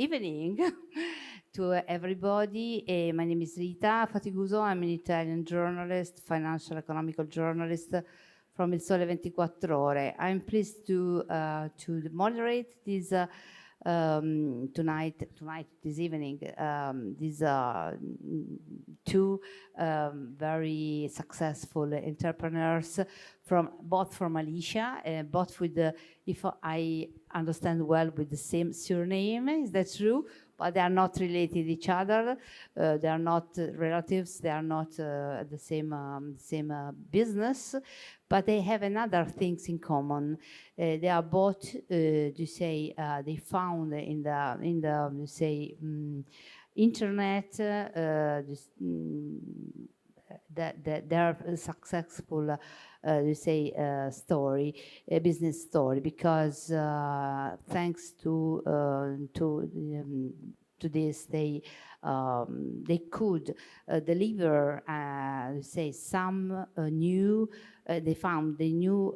evening to everybody. My name is Rita Fatiguso. I'm an Italian journalist, financial economical journalist from Il Sole 24 Ore. I'm pleased to moderate this this evening, these two very successful entrepreneurs both from Malaysia, both with the, if I understand well, with the same surname. Is that true? But they are not related to each other. They are not relatives. They are not the same business, but they have another things in common. They are both, they found in the internet their successful story, a business story, because thanks to this they could deliver some new they found the new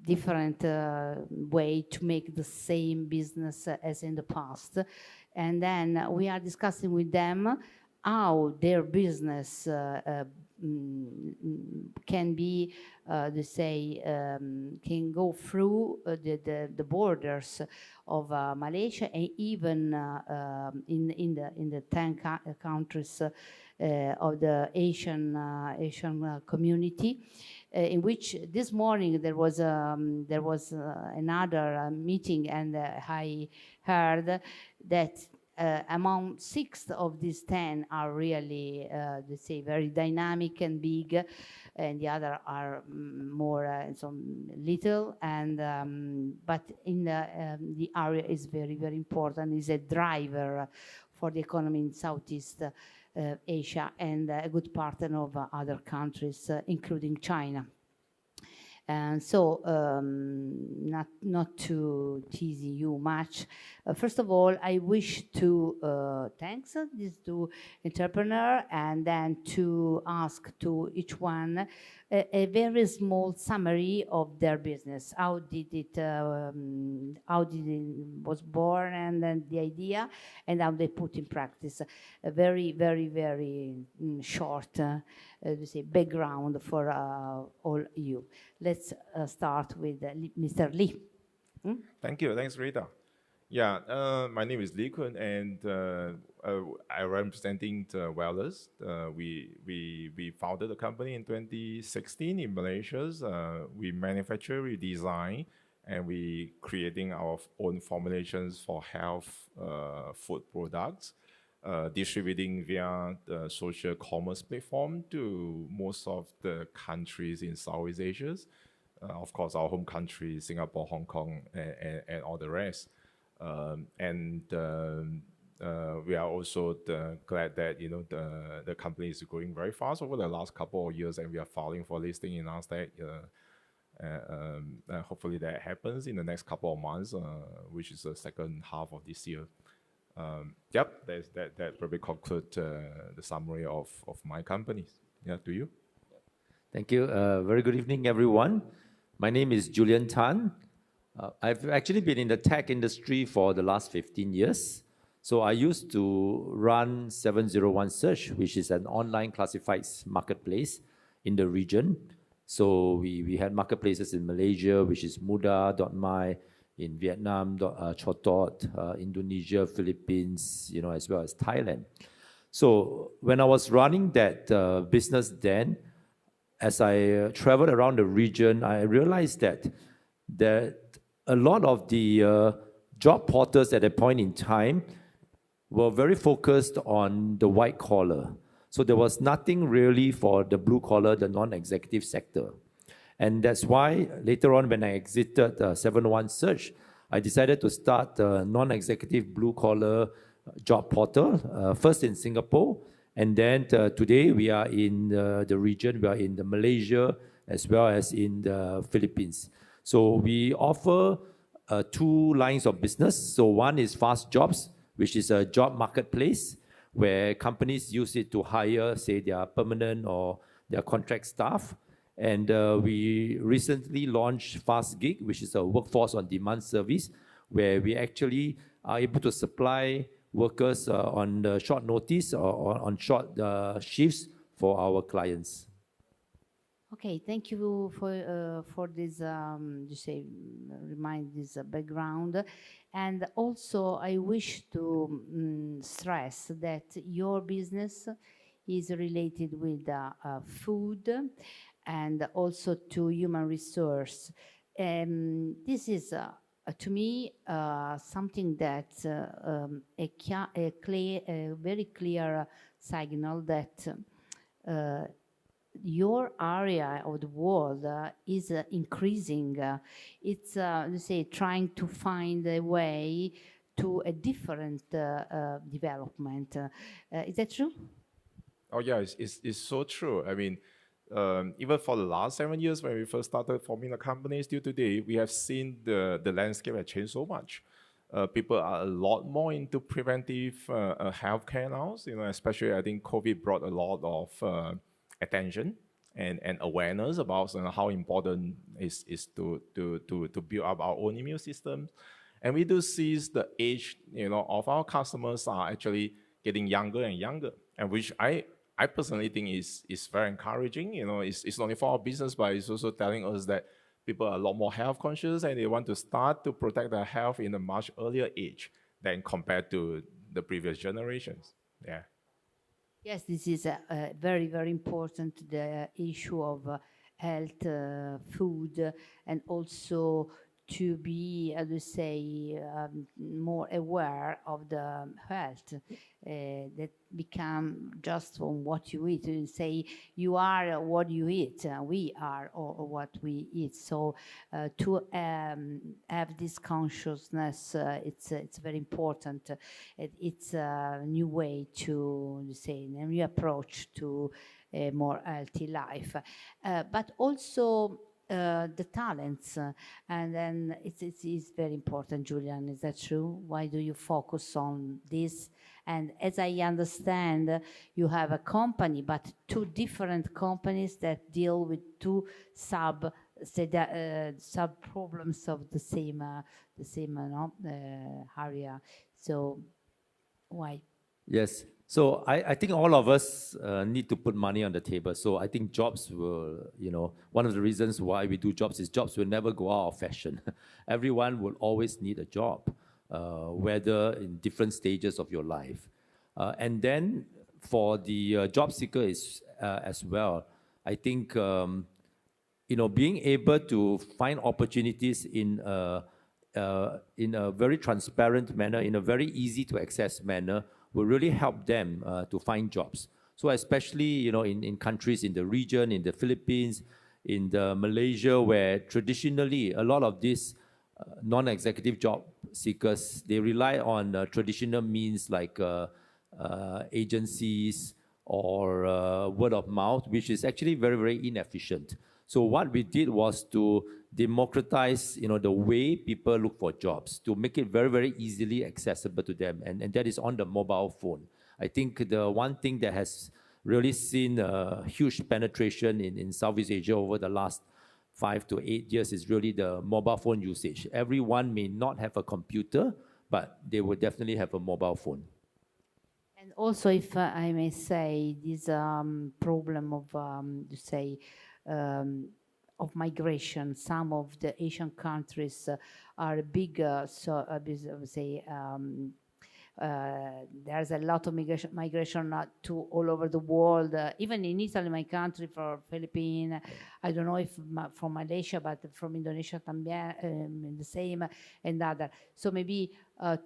different way to make the same business as in the past. And then we are discussing with them how their business can be, can go through the borders of Malaysia, and even in the 10 countries of the Asian community. In which this morning there was another meeting, and I heard that among 6 of these 10 are really, very dynamic and big, and the other are more little. And but in the area is very, very important. Is a driver for the economy in Southeast Asia, and a good partner of other countries, including China. And so, not to tease you much, first of all, I wish to thanks these two entrepreneurs, and then to ask to each one a very small summary of their business. How did it was born, and then the idea, and how they put in practice. A very, very, very short background for all you. Let's start with Mr. Lee. Thank you. Thanks, Rita. Yeah, my name is Koon, and I'm representing Wellous. We founded the company in 2016 in Malaysia. We manufacture, we design, and we creating our own formulations for health food products, distributing via the social commerce platform to most of the countries in Southeast Asia. Of course, our home country, Singapore, Hong Kong, and all the rest. We are also glad that the company is growing very fast over the last couple of years, and we are filing for listing in NASDAQ. Hopefully that happens in the next couple of months, which is the second half of this year. Yep, that probably concludes the summary of my companies. Yeah, to you. Thank you. Very good evening, everyone. My name is Julian Tan. I've actually been in the tech industry for the last 15 years. So I used to run 701 Search, which is an online classifieds marketplace in the region. So we had marketplaces in Malaysia, which is Muda.my, in Vietnam, Chotot, Indonesia, Philippines, as well as Thailand. So when I was running that business then, as I traveled around the region, I realized that a lot of the job portals at that point in time were very focused on the white collar. So there was nothing really for the blue collar, the non-executive sector. And that's why later on when I exited 701 Search, I decided to start a non-executive blue collar job portal, first in Singapore. And then today we are in the region, we are in the Malaysia as well as in the Philippines. So we offer 2 lines of business. So one is Fast Jobs, which is a job marketplace where companies use it to hire, say, their permanent or their contract staff. And we recently launched Fast Gig, which is a workforce on demand service, where we actually are able to supply workers on the short notice or on short shifts for our clients. Okay, thank you for this, you say, remind this background. And also, I wish to stress that your business is related with food and also to human resource. This is, to me, something that a very clear signal that your area of the world is increasing. It's, let's say, trying to find a way to a different development. Is that true? Oh yeah, it's so true. I mean, even for the last 7 years when we first started forming the company, still today, we have seen the landscape has changed so much. People are a lot more into preventive healthcare now. You know, especially I think COVID brought a lot of attention and awareness about how important is to build up our own immune system. And we do see the age, of our customers are actually getting younger and younger, and which I personally think is very encouraging. It's not only for our business, but it's also telling us that people are a lot more health conscious and they want to start to protect their health in a much earlier age than compared to the previous generations. Yeah. Yes, this is very, very important, the issue of health, food, and also to be, as we say, more aware of the health that become just from what you eat. You say you are what you eat, we are or what we eat. So to have this consciousness, it's very important. It's a new way to say, a new approach to a more healthy life, but also the talents, and then it's very important. Julian, is that true? Why do you focus on this? And as I understand, you have a company, but two different companies that deal with two sub problems of the same area. So why? Yes. So I think all of us need to put money on the table. So I think jobs will, one of the reasons why we do jobs is jobs will never go out of fashion. Everyone will always need a job, whether in different stages of your life. And then for the job seeker as well, I think, being able to find opportunities in a very transparent manner, in a very easy to access manner, will really help them to find jobs. So especially, in countries in the region, in the Philippines, in the Malaysia, where traditionally a lot of these non-executive job seekers, they rely on traditional means like agencies or word of mouth, which is actually very, very inefficient. So what we did was to democratize, the way people look for jobs, to make it very, very easily accessible to them, and that is on the mobile phone. I think the one thing that has really seen a huge penetration in Southeast Asia over the last 5 to 8 years is really the mobile phone usage. Everyone may not have a computer, but they will definitely have a mobile phone. And also, if I may say, this problem of, of migration. Some of the Asian countries are bigger, so there's a lot of migration to all over the world. Even in Italy, my country, for Philippines, I don't know if from Malaysia, but from Indonesia, también, the same, and other. So maybe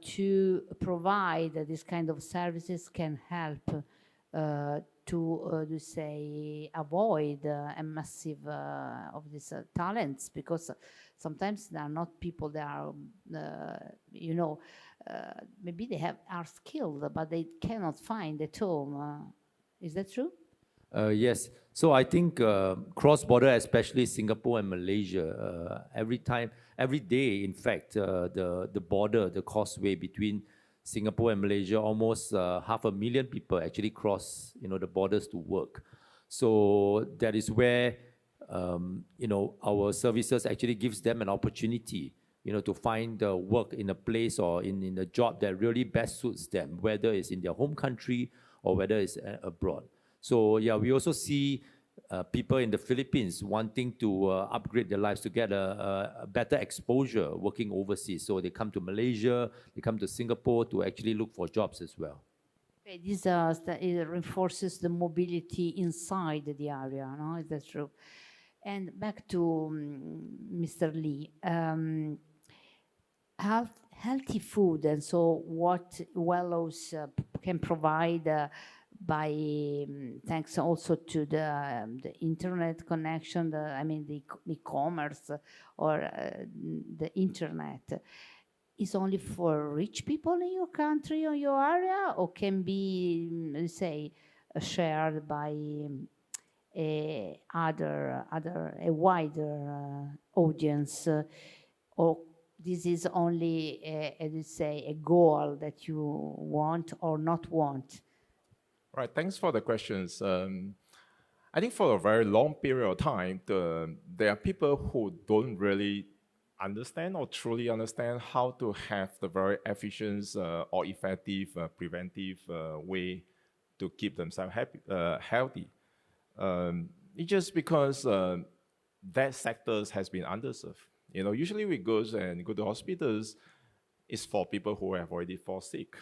to provide this kind of services can help to avoid a massive of these talents, because sometimes they are not people that are, maybe they are skilled, but they cannot find a home. Is that true? Yes. So I think cross-border, especially Singapore and Malaysia, every day, in fact, the border, the causeway between Singapore and Malaysia, almost 500,000 people actually cross, the borders to work. So that is where our services actually gives them an opportunity, to find work in a place or in a job that really best suits them, whether it's in their home country or whether it's abroad. So yeah, we also see people in the Philippines wanting to upgrade their lives to get a better exposure working overseas. So they come to Malaysia, they come to Singapore to actually look for jobs as well. Okay, this it reinforces the mobility inside the area, no? Is that true? And back to Mr. Lee. Healthy food, and so what Wellous can provide by thanks also to the internet connection, the e-commerce or the internet, is only for rich people in your country or your area, or can be, let's say, shared by a wider audience, or this is only, let's say, a goal that you want or not want? Right, thanks for the questions. I think for a very long period of time, there are people who don't really understand or truly understand how to have the very efficient or effective preventive way to keep themselves healthy. It's just because that sector has been underserved. Usually we go to hospitals, it's for people who have already fall sick,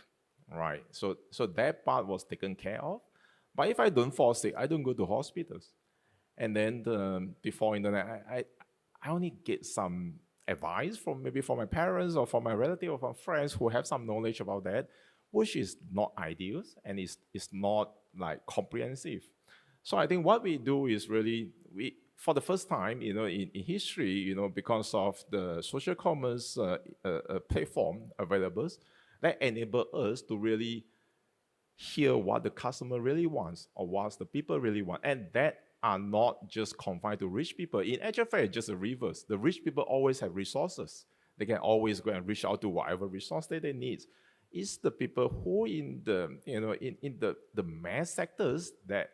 right? So that part was taken care of. But if I don't fall sick, I don't go to hospitals. And then before internet, I only get some advice from my parents or from my relative or from friends who have some knowledge about that, which is not ideal and it's not like comprehensive. So I think what we do is really, for the first time, in history, because of the social commerce platform available, that enable us to really hear what the customer really wants or what the people really want. And that are not just confined to rich people. In actual fact, it's just the reverse. The rich people always have resources. They can always go and reach out to whatever resource that they need. It's the people who in the mass sectors that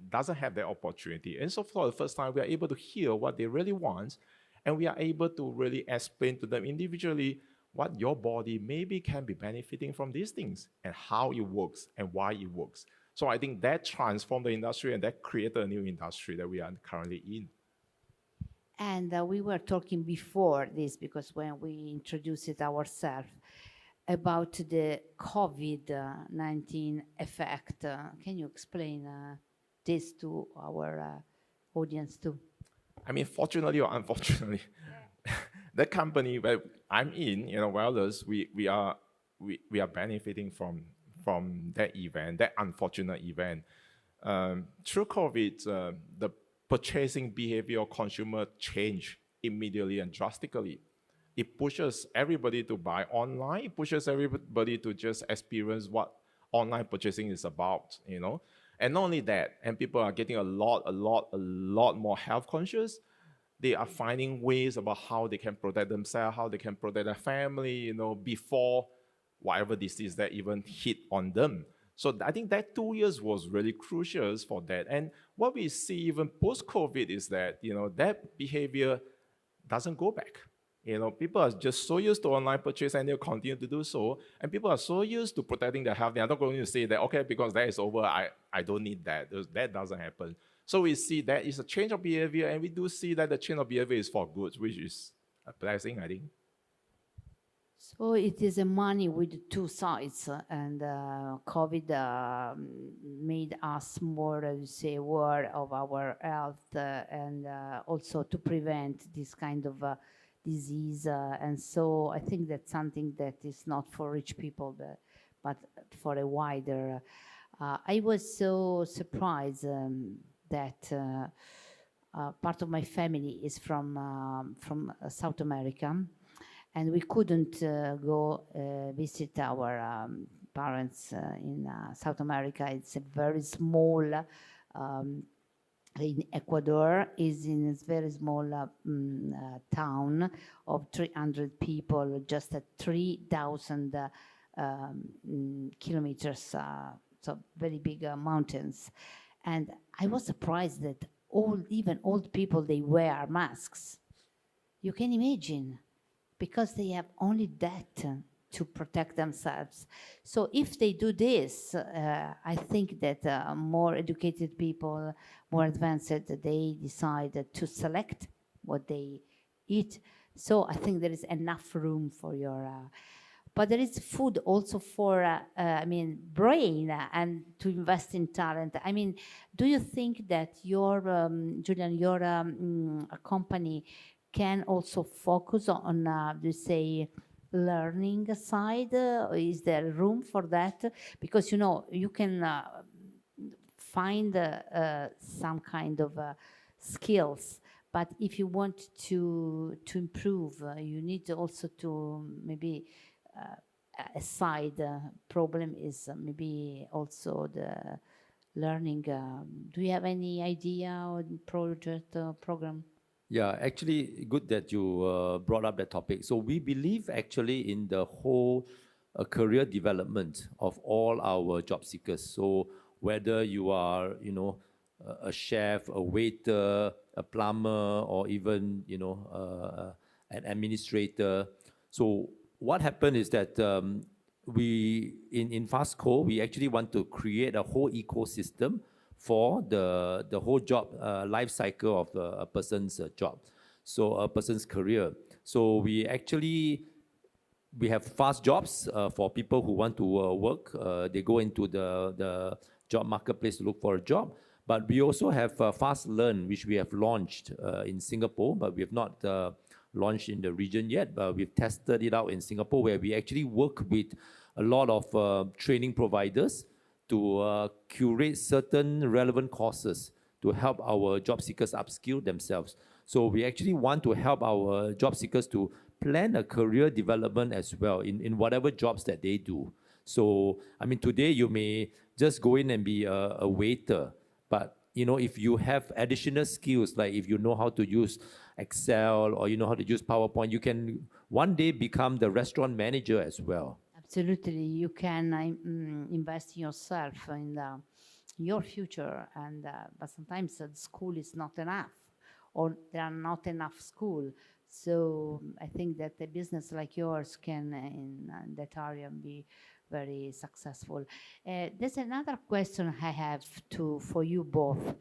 doesn't have that opportunity. And so for the first time, we are able to hear what they really want, and we are able to really explain to them individually what your body maybe can be benefiting from these things and how it works and why it works. So I think that transformed the industry and that created a new industry that we are currently in. And we were talking before this, because when we introduced it ourselves, about the COVID-19 effect. Can you explain this to our audience too? I mean, fortunately or unfortunately, the company where I'm in, Wellous, we are benefiting from that event, that unfortunate event. Through COVID, the purchasing behavior of consumer changed immediately and drastically. It pushes everybody to buy online. It pushes everybody to just experience what online purchasing is about, And not only that, and people are getting a lot more health conscious. They are finding ways about how they can protect themselves, how they can protect their family, before whatever disease that even hit on them. So I think that 2 years was really crucial for that. And what we see even post-COVID is that, that behavior doesn't go back. People are just so used to online purchase and they'll continue to do so. And people are so used to protecting their health, they're not going to say that, okay, because that is over, I don't need that. That doesn't happen. So we see that it's a change of behavior, and we do see that the change of behavior is for good, which is a blessing, I think. So it is a money with two sides, and COVID made us more, aware of our health, and also to prevent this kind of disease. And so I think that's something that is not for rich people, but for a wider. I was so surprised that part of my family is from South America, and we couldn't go visit our parents in South America. It's a very small, in Ecuador, is in a very small town of 300 people, just at 3,000 kilometers, so very big mountains. And I was surprised that even old people, they wear masks. You can imagine, because they have only that to protect themselves. So if they do this, I think that more educated people, more advanced, they decide to select what they eat. So I think there is enough room for your, but there is food also for, brain and to invest in talent. I mean, do you think that your, Julian, your company can also focus on, learning side? Is there room for that? Because, you can find some kind of skills, but if you want to improve, you need also to maybe a side problem is maybe also the learning. Do you have any idea or project or program? Yeah, actually, good that you brought up that topic. So we believe actually in the whole career development of all our job seekers. So whether you are, a chef, a waiter, a plumber, or even, an administrator. So what happened is that we in FastCo, we actually want to create a whole ecosystem for the whole job life cycle of a person's job, so a person's career. So we have fast jobs for people who want to work. They go into the job marketplace to look for a job. But we also have Fast Learn, which we have launched in Singapore, but we have not launched in the region yet. But we've tested it out in Singapore, where we actually work with a lot of training providers to curate certain relevant courses to help our job seekers upskill themselves. So we actually want to help our job seekers to plan a career development as well in whatever jobs that they do. So, I mean, today you may just go in and be a waiter, but if you have additional skills, like if you know how to use Excel or you know how to use PowerPoint, you can one day become the restaurant manager as well. Absolutely, you can invest in yourself, in your future, and but sometimes the school is not enough, or there are not enough school. So I think that a business like yours can, in that area, be very successful. There's another question I have for you both.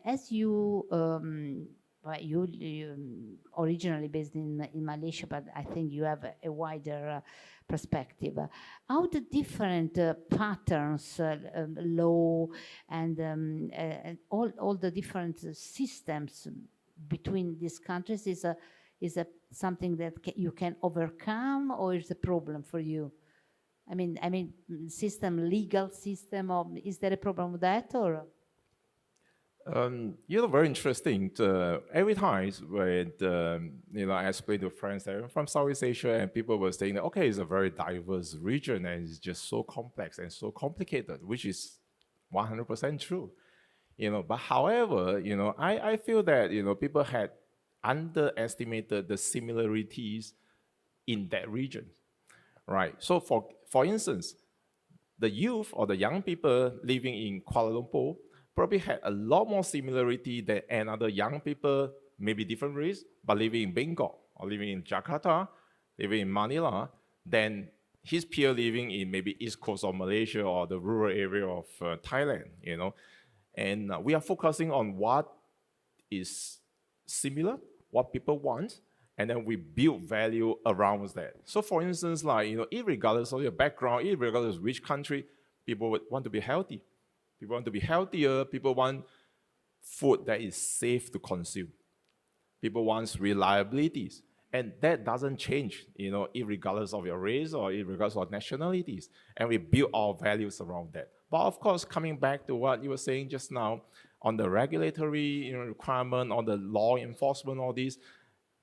As you originally based in Malaysia, but I think you have a wider perspective. How the different patterns, law, and all the different systems between these countries is something that you can overcome, or is a problem for you? I mean, legal system, or is there a problem with that, or? Very interesting. Every time when I explain to friends that I'm from Southeast Asia, and people were saying that it's a very diverse region and it's just so complex and so complicated, which is 100% true. But however, I feel that people had underestimated the similarities in that region, right? So for instance, the youth or the young people living in Kuala Lumpur probably had a lot more similarity than another young people, maybe different race, but living in Bangkok or living in Jakarta, living in Manila, than his peer living in maybe East Coast of Malaysia or the rural area of Thailand, And we are focusing on what is similar, what people want, and then we build value around that. So for instance, irregardless of your background, irregardless of which country, people would want to be healthy. People want to be healthier. People want food that is safe to consume. People want reliabilities. And that doesn't change, irregardless of your race or irregardless of nationalities. And we build our values around that. But of course, coming back to what you were saying just now, on the regulatory requirement, on the law enforcement, all these,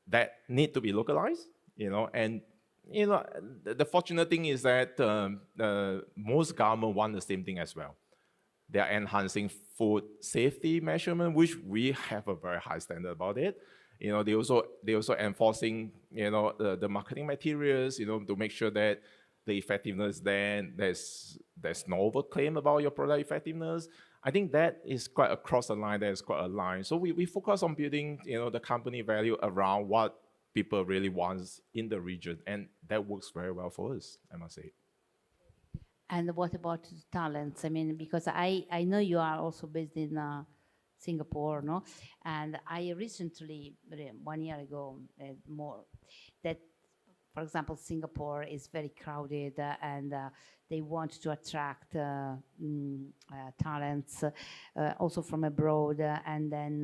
that need to be localized, And, the fortunate thing is that most government want the same thing as well. They are enhancing food safety measurement, which we have a very high standard about it. They also enforcing, the marketing materials, to make sure that the effectiveness, then there's no overclaim about your product effectiveness. I think that is quite across the line, that is quite aligned. So we focus on building, the company value around what people really want in the region, and that works very well for us, I must say. And what about the talents? I mean, because I know you are also based in Singapore, no? And I recently, 1 year ago, more, that, for example, Singapore is very crowded and they want to attract talents also from abroad, and then,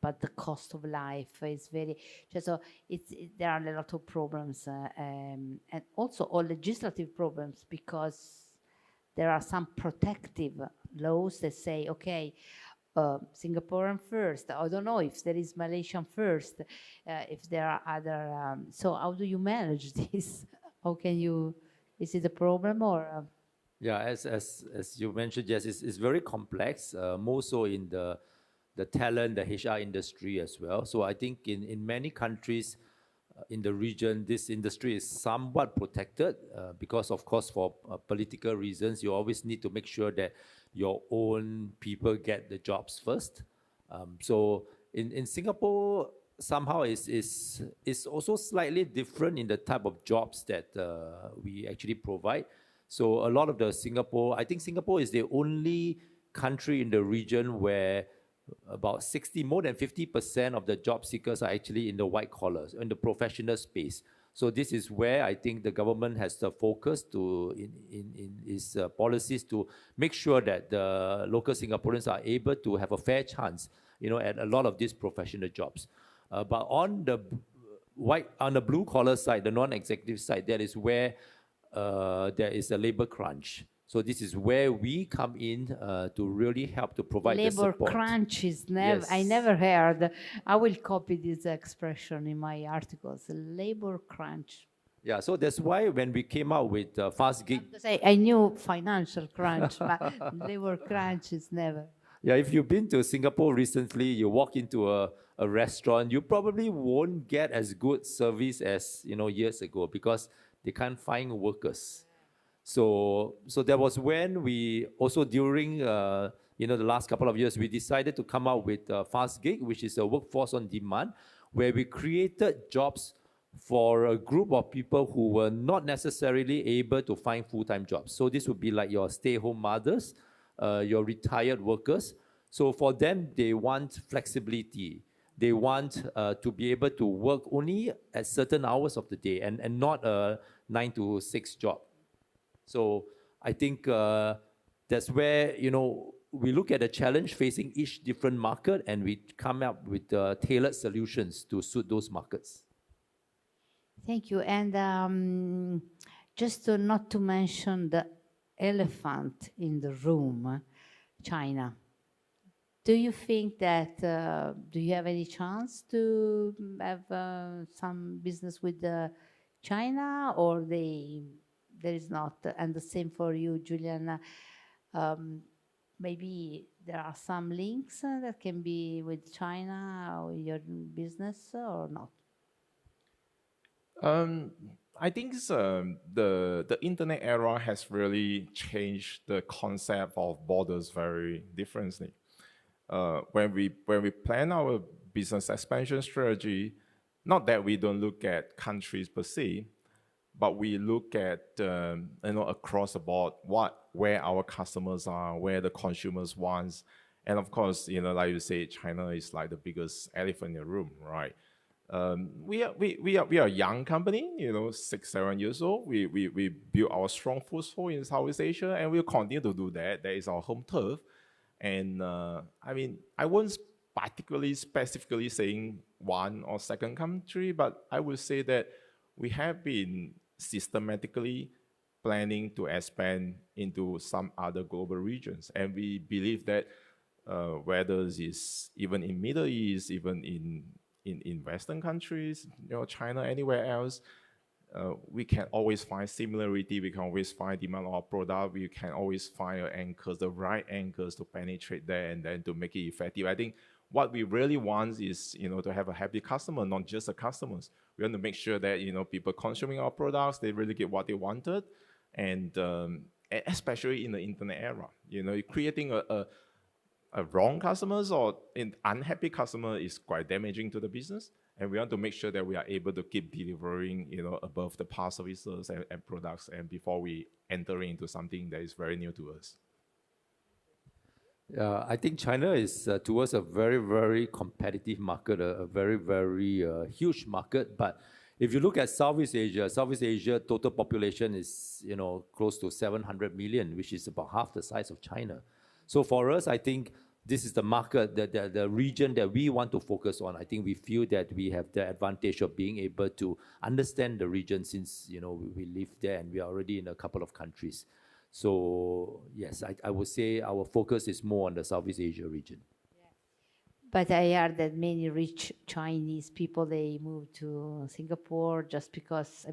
but the cost of life is very, so there are a lot of problems and also all legislative problems, because there are some protective laws that say, okay, Singaporean first. I don't know if there is Malaysian first, if there are other. So how do you manage this? How can you? Is it a problem or? Yeah, as you mentioned, yes, it's very complex. More so in the talent, the HR industry as well. So I think in many countries in the region, this industry is somewhat protected because, of course, for political reasons, you always need to make sure that your own people get the jobs first. So in Singapore, somehow is also slightly different in the type of jobs that we actually provide. So a lot of I think Singapore is the only country in the region where about more than 50% of the job seekers are actually in the white collars, in the professional space. So this is where I think the government has the focus in its policies to make sure that the local Singaporeans are able to have a fair chance, at a lot of these professional jobs. But on the blue collar side, the non-executive side, that is where there is a labor crunch. So this is where we come in to really help to provide the support. Labor crunch is never, yes. I never heard. I will copy this expression in my articles, labor crunch. Yeah, so that's why when we came out with Fast Gig. I knew financial crunch, but labor crunch is never. Yeah, if you've been to Singapore recently, you walk into a restaurant, you probably won't get as good service as years ago because they can't find workers. So that was when we also during the last couple of years, we decided to come out with Fast Gig, which is a workforce on demand, where we created jobs for a group of people who were not necessarily able to find full-time jobs. So this would be like your stay-home mothers, your retired workers. So for them, they want flexibility. They want to be able to work only at certain hours of the day and not a 9 to 6 job. So I think that's where, we look at the challenge facing each different market and we come up with tailored solutions to suit those markets. Thank you. And just not to mention the elephant in the room, China. Do you think that, do you have any chance to have some business with China, or there is not? And the same for you, Julian. Maybe there are some links that can be with China or your business or not? I think the internet era has really changed the concept of borders very differently. When we plan our business expansion strategy, not that we don't look at countries per se, but we look at across the board where our customers are, where the consumers want, and of course, like you say, China is like the biggest elephant in the room, right? We are a young company, 6-7 years old. We built our strong foothold in Southeast Asia, and we'll continue to do that. That is our home turf. And I won't particularly specifically saying one or second country, but I would say that we have been systematically planning to expand into some other global regions. And we believe that whether it's even in Middle East, even in Western countries, China, anywhere else, we can always find similarity. We can always find demand of our product. We can always find anchors, the right anchors to penetrate there and then to make it effective. I think what we really want is, to have a happy customer, not just the customers. We want to make sure that, people consuming our products, they really get what they wanted. And especially in the internet era, creating wrong customers or an unhappy customer is quite damaging to the business. And we want to make sure that we are able to keep delivering, above the past services and products, and before we enter into something that is very new to us. I think China is towards a very, very competitive market, a very, very huge market. But if you look at Southeast Asia total population is close to 700 million, which is about half the size of China. So for us, I think this is the market, the region that we want to focus on. I think we feel that we have the advantage of being able to understand the region since we live there and we are already in a couple of countries. So yes, I would say our focus is more on the Southeast Asia region. But I heard that many rich Chinese people, they move to Singapore just because,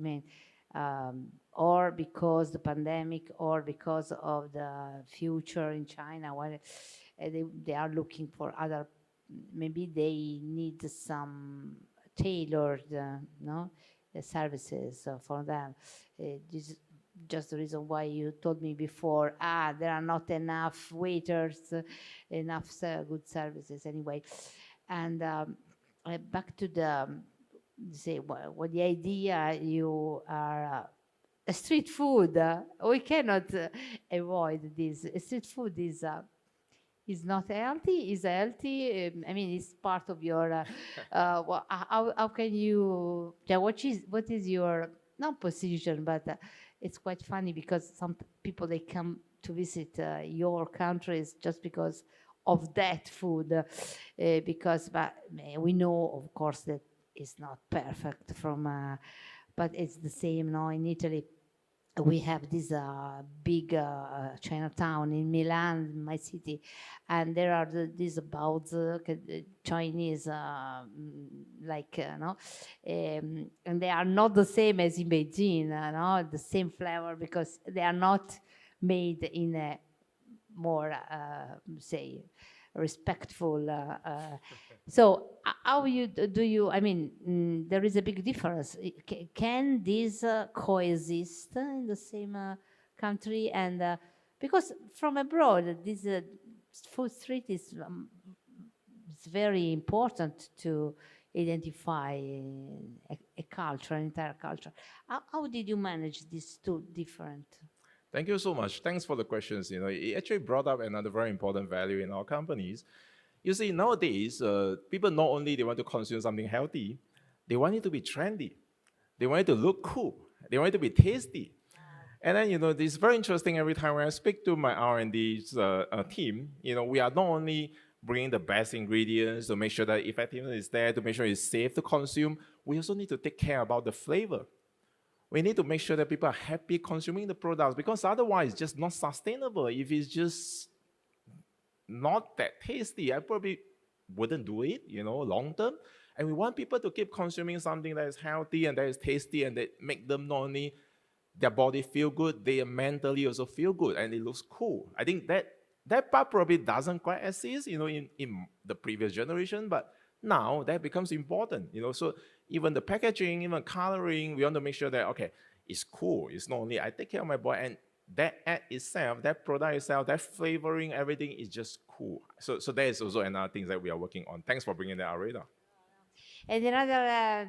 or because the pandemic, or because of the future in China, when they are looking for other, maybe they need some tailored services for them. This is just the reason why you told me before, there are not enough waiters, enough good services anyway. And back to the idea you are street food. We cannot avoid this. Street food is not healthy. Is healthy. It's part of your. How can you? What is your not position, but it's quite funny because some people, they come to visit your countries just because of that food, but we know, of course, that it's not perfect but it's the same now in Italy. We have this big Chinatown in Milan, my city, and there are these bowls, Chinese, and they are not the same as in Beijing, the same flavor, because they are not made in a more, respectful. So how do you? There is a big difference. Can these coexist in the same country? And because from abroad, this food street is it's very important to identify a culture, an entire culture. How did you manage these two different? Thank you so much. Thanks for the questions. It actually brought up another very important value in our companies. You see, nowadays, people not only they want to consume something healthy, they want it to be trendy. They want it to look cool. They want it to be tasty. And then, it's very interesting every time when I speak to my R&D team, we are not only bringing the best ingredients to make sure that effectiveness is there, to make sure it's safe to consume, we also need to take care about the flavor. We need to make sure that people are happy consuming the products, because otherwise it's just not sustainable. If it's just not that tasty, I probably wouldn't do it, long term. And we want people to keep consuming something that is healthy and that is tasty and that make them not only their body feel good, they mentally also feel good and it looks cool. I think that part probably doesn't quite exist, in the previous generation, but now that becomes important, So even the packaging, even coloring, we want to make sure that, okay, it's cool. It's not only I take care of my body, and that ad itself, that product itself, that flavoring, everything is just cool. So that is also another thing that we are working on. Thanks for bringing that up, Rita. And another,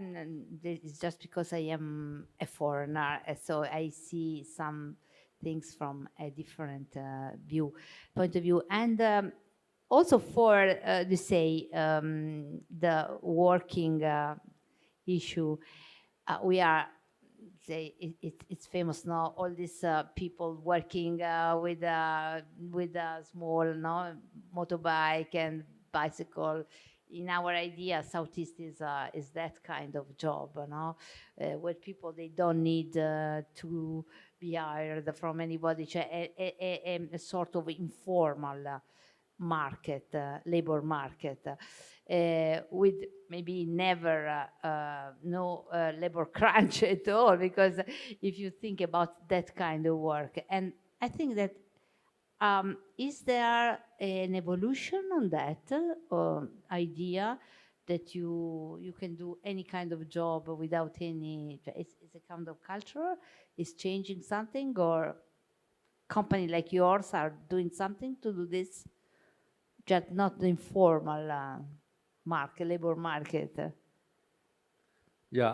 it's just because I am a foreigner, so I see some things from a different point of view. And also for, the working issue, we are, it's famous now, all these people working with a small motorbike and bicycle. In our idea, Southeast is that kind of job, where people, they don't need to be hired from anybody, a sort of informal market, labor market, with maybe never no labor crunch at all, because if you think about that kind of work. And I think that is there an evolution on that idea that you can do any kind of job without any, it's a kind of culture, is changing something, or company like yours are doing something to do this, just not the informal labor market. Yeah,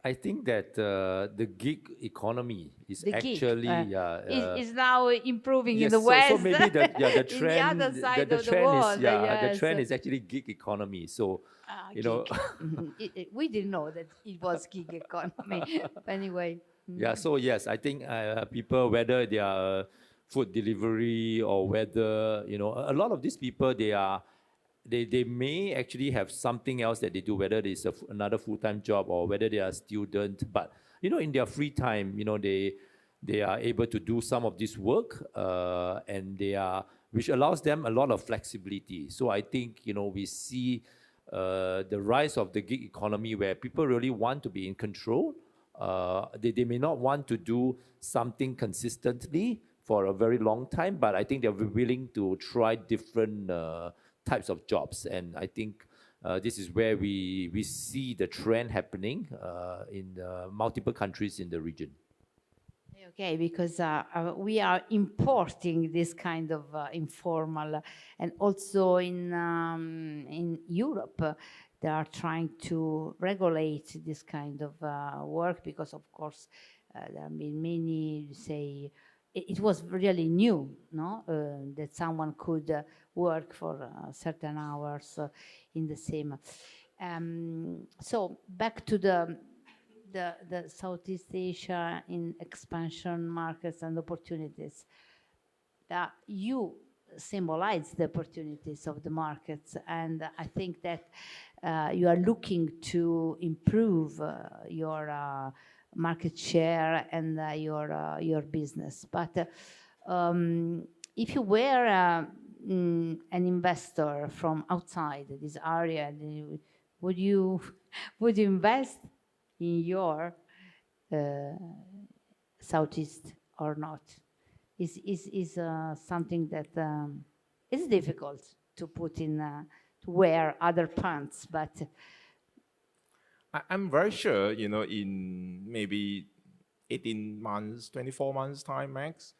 I think that the gig economy is The gig actually is now improving in yes, the West. so maybe the in the other side of the world. the trend is actually gig economy. So you know, we didn't know that it was gig economy. Anyway. yeah. So yes, I think people, whether they are food delivery or whether a lot of these people, they may actually have something else that they do, whether it's another full-time job or whether they are a student. But in their free time, they are able to do some of this work, and which allows them a lot of flexibility. So I think we see the rise of the gig economy where people really want to be in control. They may not want to do something consistently for a very long time, but I think they're willing to try different types of jobs, and I think this is where we see the trend happening in multiple countries in the region. Okay, because we are importing this kind of informal, and also in Europe, they are trying to regulate this kind of work because, of course, there have been many say it was really new, no, that someone could work for certain hours in the same. So back to the Southeast Asia in expansion markets and opportunities. You symbolize the opportunities of the markets, and I think that you are looking to improve your market share and your business. But if you were an investor from outside this area, would you invest in your Southeast or not? Is something that is difficult to put in to wear other pants, but I'm very sure, in maybe 18 months, 24 months time max,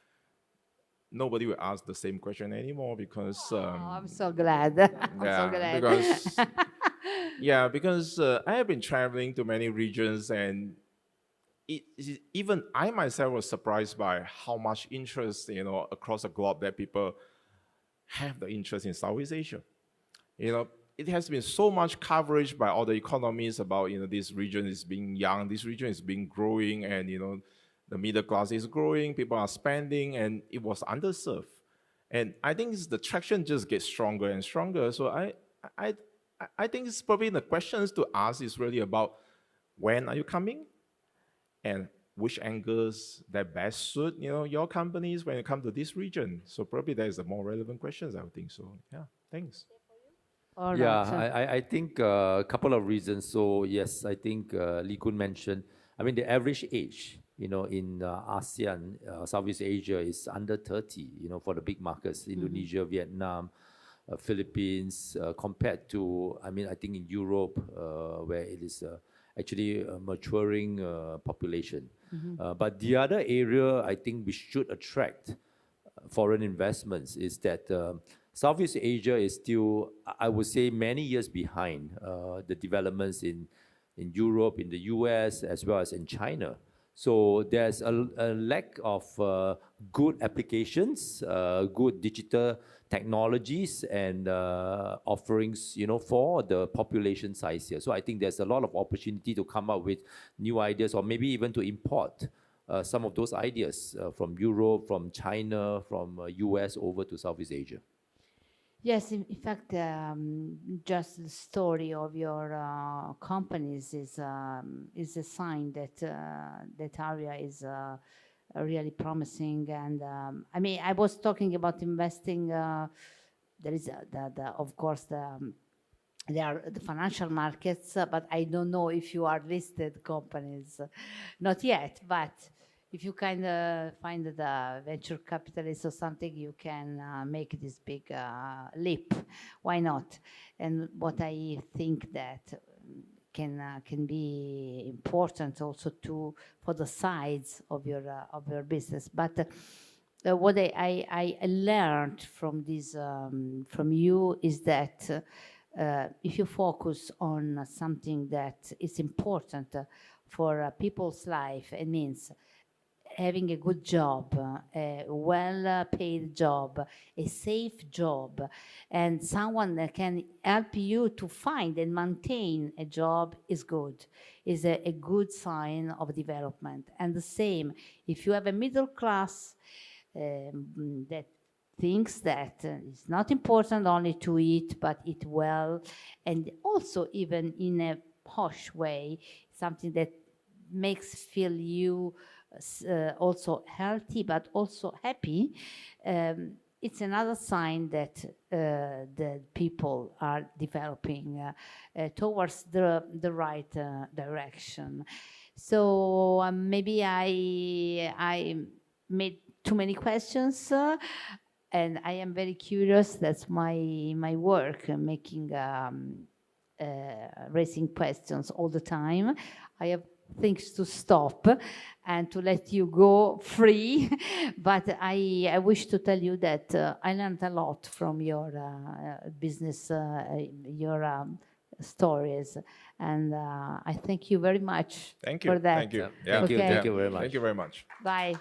nobody will ask the same question anymore because I'm so glad. I'm so glad. Because I have been traveling to many regions, and even I myself was surprised by how much interest, across the globe that people have the interest in Southeast Asia. It has been so much coverage by all the economies about, this region is being young, this region is being growing, and, the middle class is growing, people are spending, and it was underserved. And I think the traction just gets stronger and stronger. So I think it's probably the questions to ask is really about when are you coming and which angles that best suit, your companies when you come to this region. So probably that is the more relevant questions, I would think so. Yeah, thanks. I think a couple of reasons. So yes, I think Lee Koon mentioned, the average age, in ASEAN, Southeast Asia is under 30, for the big markets, Indonesia, Vietnam, Philippines, compared to, I think in Europe, where it is actually a maturing population. But the other area I think we should attract foreign investments is that Southeast Asia is still, I would say, many years behind the developments in Europe, in the US, as well as in China. So there's a lack of good applications, good digital technologies and offerings, for the population size here. So I think there's a lot of opportunity to come up with new ideas, or maybe even to import some of those ideas from Europe, from China, from US over to Southeast Asia. Yes, in fact, just the story of your companies is a sign that that area is really promising. And I was talking about investing. There is of course there are the financial markets, but I don't know if you are listed companies, not yet. But if you kind of find the venture capitalist or something, you can make this big leap. Why not? And what I think that can be important also for the sides of your business. But what I learned from this from you is that if you focus on something that is important for people's life, it means having a good job, a well-paid job, a safe job, and someone that can help you to find and maintain a job is good, is a good sign of development. And the same, if you have a middle class that thinks that it's not important only to eat, but eat well, and also even in a posh way, something that makes feel you also healthy but also happy, it's another sign that the people are developing towards the right direction. So maybe I made too many questions, and I am very curious. That's my work, making raising questions all the time. I have things to stop and to let you go free, but I wish to tell you that I learned a lot from your business, your stories, and I thank you very much Thank you. for that. Thank you. Thank you. Okay. Thank you very much. Thank you very much. Bye.